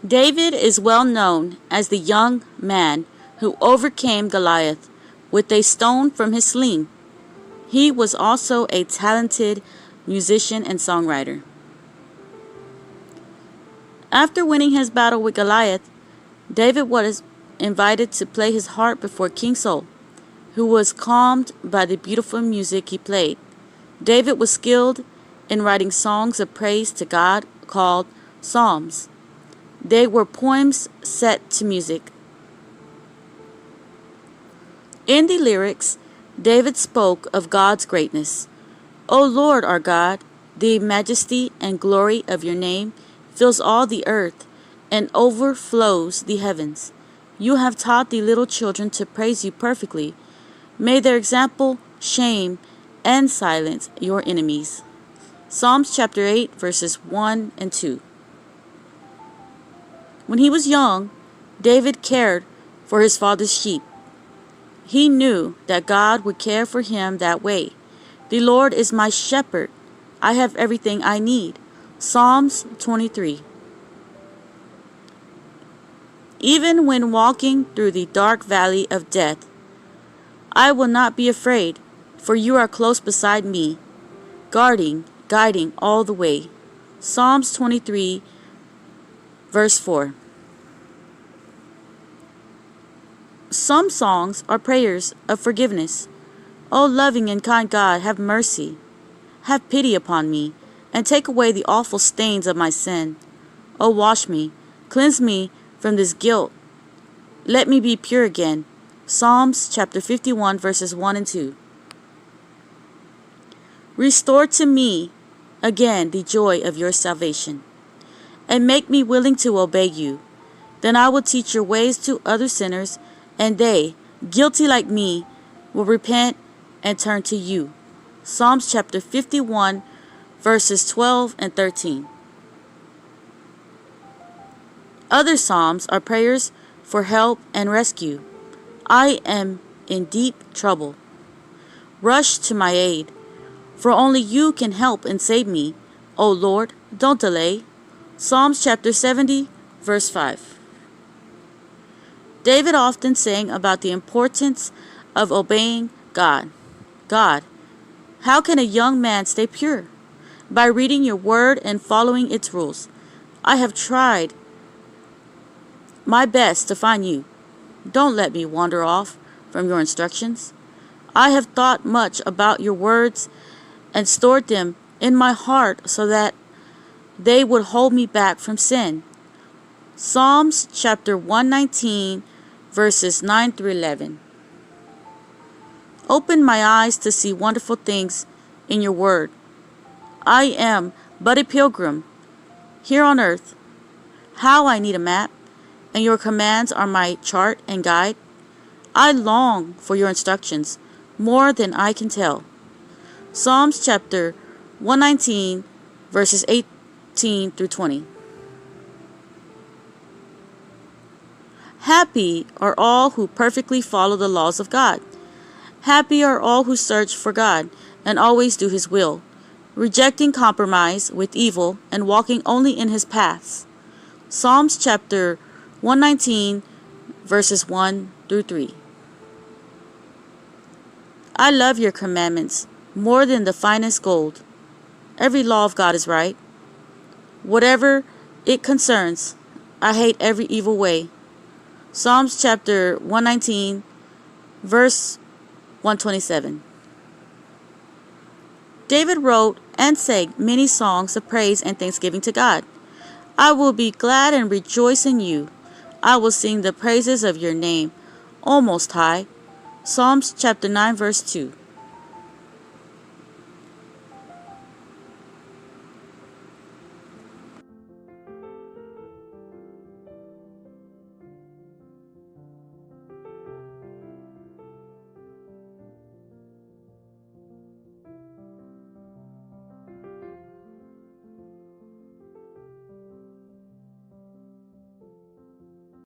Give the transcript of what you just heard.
David is well known as the young man who overcame Goliath with a stone from his sling. He was also a talented musician and songwriter. After winning his battle with Goliath, David was invited to play his harp before King Saul, who was calmed by the beautiful music he played. David was skilled in writing songs of praise to God called Psalms. They were poems set to music. In the lyrics, David spoke of God's greatness. O Lord our God, the majesty and glory of your name fills all the earth and overflows the heavens. You have taught the little children to praise you perfectly. May their example shame and silence your enemies. Psalms chapter 8, verses 1 and 2. When he was young, David cared for his father's sheep. He knew that God would care for him that way. The Lord is my shepherd. I have everything I need. Psalms 23. Even when walking through the dark valley of death, I will not be afraid, for you are close beside me, guiding all the way. Psalms 23, verse 4. Some songs are prayers of forgiveness. O loving and kind God, have mercy. Have pity upon me, and take away the awful stains of my sin. O wash me, cleanse me from this guilt. Let me be pure again. Psalms chapter 51, verses 1 and 2. Restore to me again the joy of your salvation, and make me willing to obey you. Then I will teach your ways to other sinners, and they, guilty like me, will repent and turn to you. Psalms chapter 51, verses 12 and 13. Other psalms are prayers for help and rescue. I am in deep trouble. Rush to my aid, for only you can help and save me. O Lord, don't delay. Psalms chapter 70, verse 5. David often sang about the importance of obeying God. God, how can a young man stay pure? By reading your word and following its rules. I have tried my best to find you. Don't let me wander off from your instructions. I have thought much about your words and stored them in my heart so that they would hold me back from sin. Psalms chapter 119, verses 9 through 11. Open my eyes to see wonderful things in your word. I am but a pilgrim here on earth. How I need a map, and your commands are my chart and guide. I long for your instructions more than I can tell. Psalms chapter 119, verses 18 through 20. Happy are all who perfectly follow the laws of God. Happy are all who search for God and always do his will, rejecting compromise with evil and walking only in his paths. Psalms chapter 119, verses 1 through 3. I love your commandments more than the finest gold. Every law of God is right. Whatever it concerns, I hate every evil way. Psalms chapter 119, verse 127. David wrote and sang many songs of praise and thanksgiving to God. I will be glad and rejoice in you. I will sing the praises of your name, O Most High. Psalms chapter 9, verse 2.